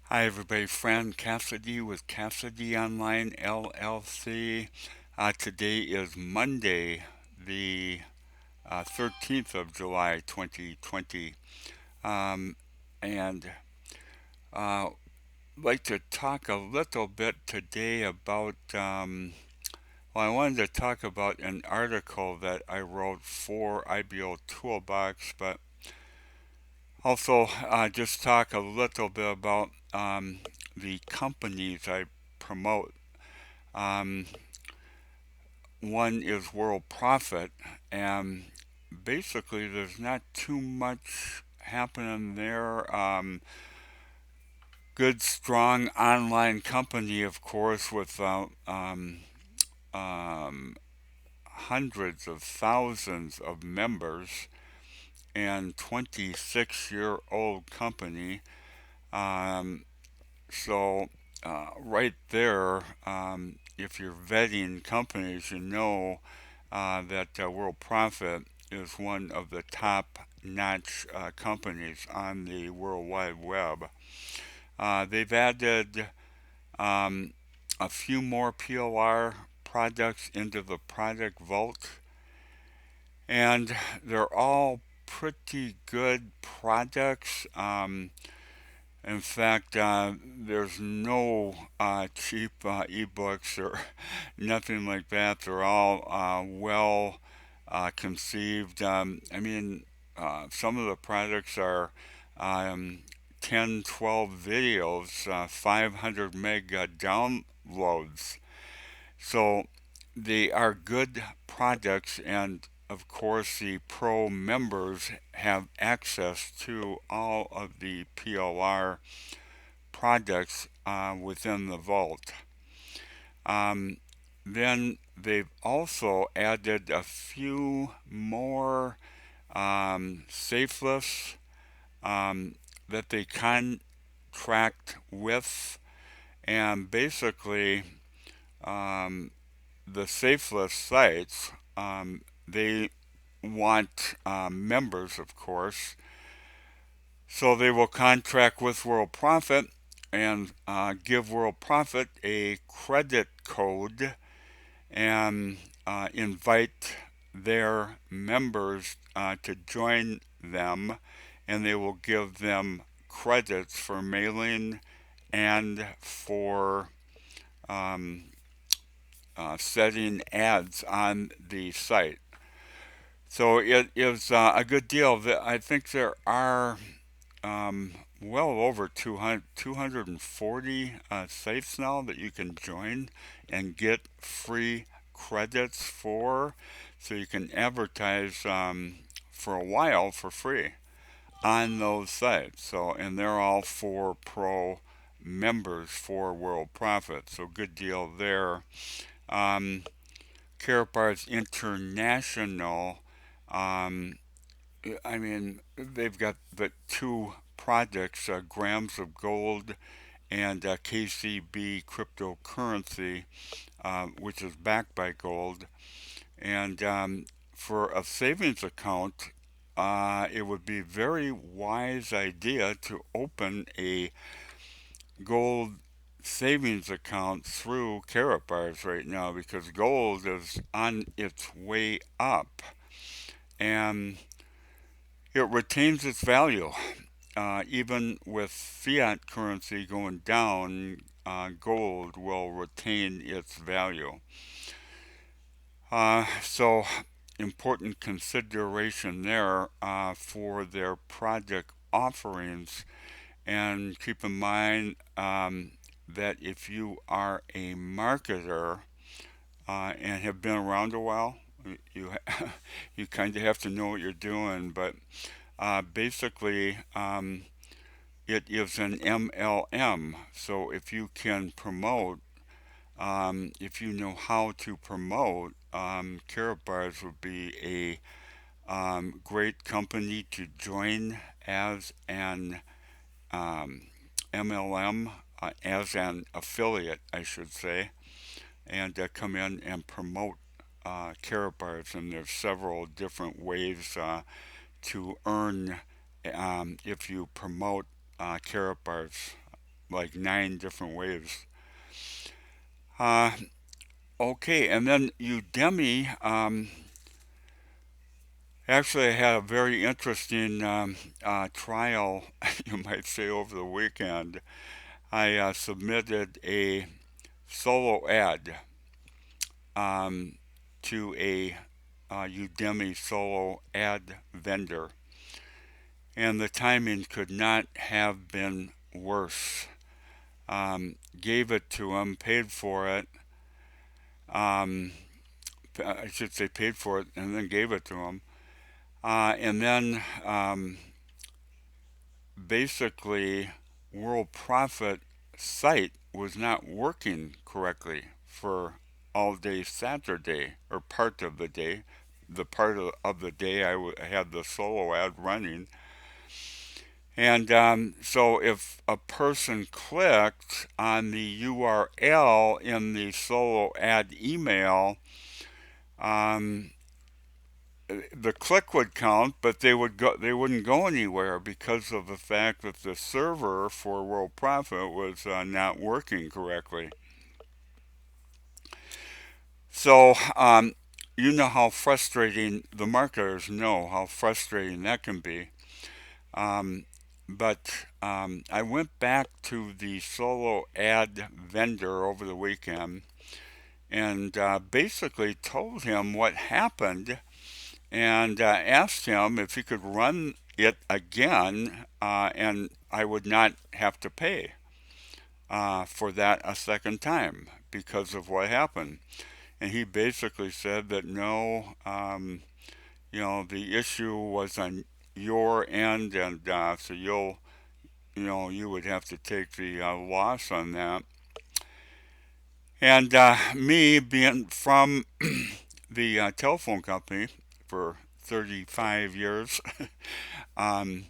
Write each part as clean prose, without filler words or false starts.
Hi, everybody. Friend Cassady with Cassady Online LLC. Today is Monday, the 13th of July, 2020. Um, and uh, like to talk a little bit today about, I wanted to talk about an article that I wrote for IBO Toolbox, but also just talk a little bit about the companies I promote. Um, One is World Profit, and basically there's not too much happening there. Good, strong online company, of course, with um, hundreds of thousands of members and 26-year-old company. Um, so right there, if you're vetting companies, you know that World Profit is one of the top notch companies on the World Wide Web. They've added um, a few more POR products into the product vault, and they're all pretty good products. In fact, there's no cheap ebooks or nothing like that. They're all well conceived. Some of the products are um, 10, 12 videos, 500 meg downloads. So they are good products, and of course, the pro members have access to all of the PLR products within the vault. Um, then they've also added a few more safe lists um, that they contract with, and basically um, the safe list sites they want members, of course, so they will contract with World Profit and give World Profit a credit code and invite their members to join them, and they will give them credits for mailing and for um, setting ads on the site. So it is a good deal. I think there are um, well over 240 sites now that you can join and get free credits for, so you can advertise for a while for free on those sites. So, and they're all for pro members for World Profit. So, good deal there. Um, Karatbars International. Um, they've got the two projects, Grams of Gold and KCB cryptocurrency, which is backed by gold. And for a savings account, it would be a very wise idea to open a gold savings account through Karatbars right now, because gold is on its way up and it retains its value. Even with fiat currency going down, gold will retain its value. So, important consideration there for their project offerings. And keep in mind that if you are a marketer and have been around a while, you you kind of have to know what you're doing. But basically, it is an MLM. So if you can promote, if you know how to promote, Karatbars would be a great company to join as an um, MLM, as an affiliate, I should say, and come in and promote Karatbars. And there's several different ways to earn if you promote Karatbars. like 9 different ways. Uh, okay, and then Udemy. Actually, I had a very interesting trial, you might say, over the weekend. I submitted a solo ad um, to a Udemy solo ad vendor, and the timing could not have been worse. Gave it to him, paid for it. Um, I should say paid for it, and then gave it to him. And then basically, World Profit site was not working correctly for all day Saturday or part of the day. The part of the day I had the solo ad running. And so if a person clicked on the URL in the solo ad email, um, the click would count, but they wouldn't go anywhere because of the fact that the server for World Profit was not working correctly. So you know how frustrating the marketers know how frustrating that can be. Um, but I went back to the solo ad vendor over the weekend and basically told him what happened and asked him if he could run it again and I would not have to pay for that a second time because of what happened. And he basically said that no, the issue was on your end, and so you would have to take the loss on that. And me being from the telephone company for 35 years, um,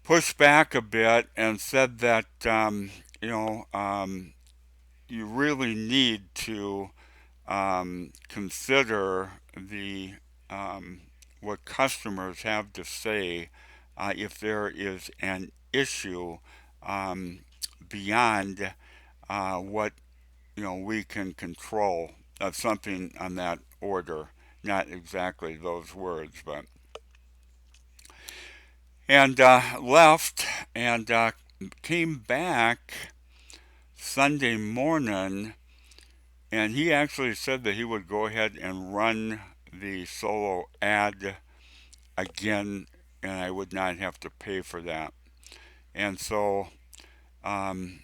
pushed back a bit and said that you know you really need to consider the what customers have to say if there is an issue um, beyond what we can control. Something on that order, not exactly those words, but and left and came back Sunday morning, and he actually said that he would go ahead and run the solo ad again, and I would not have to pay for that. And so um,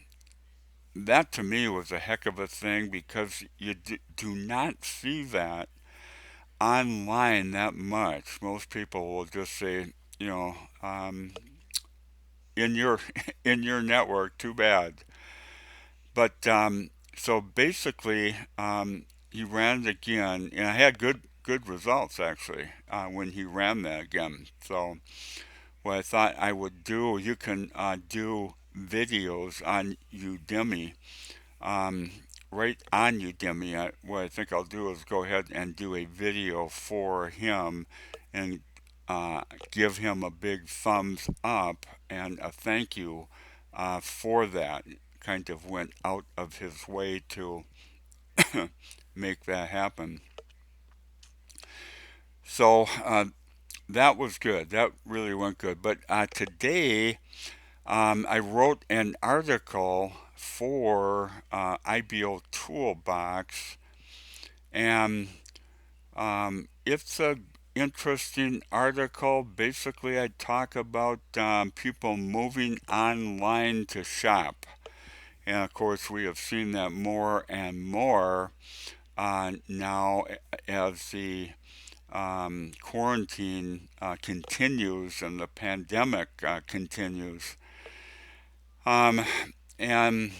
that to me was a heck of a thing because you do not see that online that much. Most people will just say, you know, um, in your in your network, too bad. But so basically, he ran it again, and I had good results actually when he ran that again. So what I thought I would do, you can do videos on Udemy, um, right on Udemy. What I think I'll do is go ahead and do a video for him and give him a big thumbs up and a thank you for that. Kind of went out of his way to make that happen. So that was good. That really went good. But today, I wrote an article for IBO Toolbox, and it's a interesting article. Basically, I talk about people moving online to shop. And of course, we have seen that more and more now as the quarantine continues and the pandemic continues. Um, and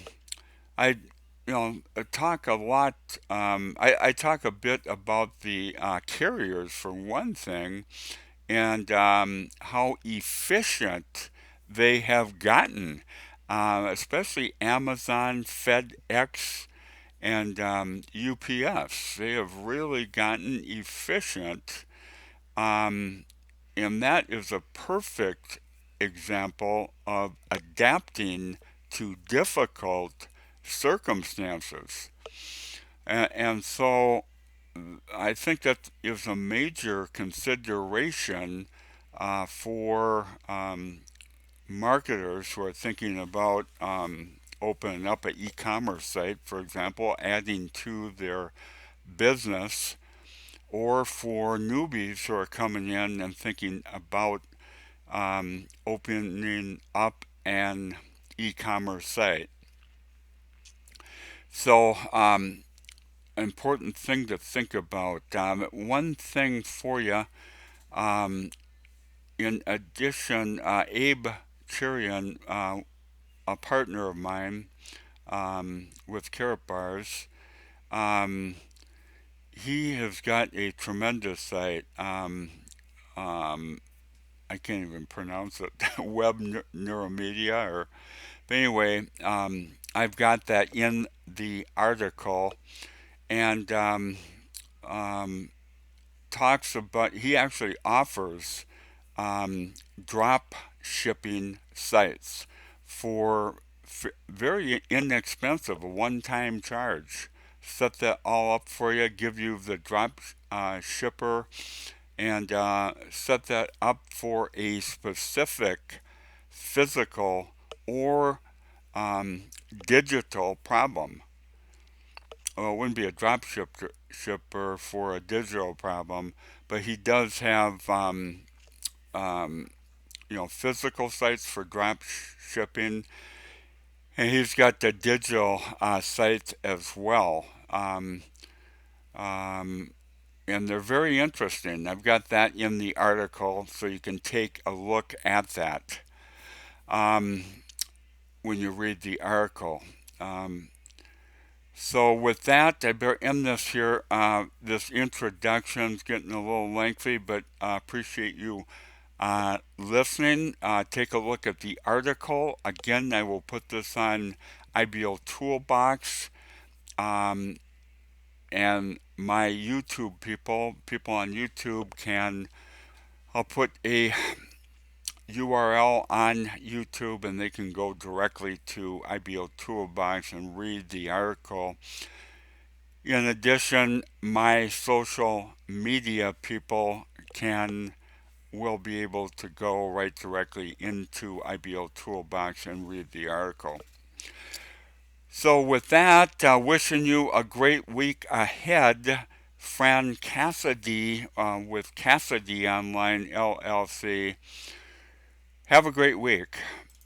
I, talk a lot. I talk a bit about the carriers for one thing, and how efficient they have gotten, especially Amazon, FedEx, and UPS. They have really gotten efficient, um, and that is a perfect example of adapting to difficult circumstances. And so I think that is a major consideration for marketers who are thinking about opening up an e-commerce site, for example, adding to their business, or for newbies who are coming in and thinking about opening up an e-commerce site. So, important thing to think about. One thing for you, um, in addition, Abe Chirian, a partner of mine with Karatbars, um, he has got a tremendous site. Um, I can't even pronounce it. Web Neuromedia, or but anyway, I've got that in the article, and um, talks about. He actually offers drop shipping sites for very inexpensive, a one-time charge. Set that all up for you, give you the drop shipper, and set that up for a specific physical or digital problem. Well, it wouldn't be a shipper for a digital problem, but he does have um, physical sites for drop shipping, and he's got the digital sites as well. Um, and they're very interesting. I've got that in the article, so you can take a look at that um, when you read the article. Um, so with that, I better end this here. This introduction's getting a little lengthy, but I appreciate you listening. Take a look at the article. Again, I will put this on IBO Toolbox, and my YouTube people on YouTube can. I'll put a URL on YouTube, and they can go directly to IBO Toolbox and read the article. In addition, my social media people will be able to go right directly into IBO Toolbox and read the article. So with that, wishing you a great week ahead. Fran Cassady with Cassady Online LLC. Have a great week.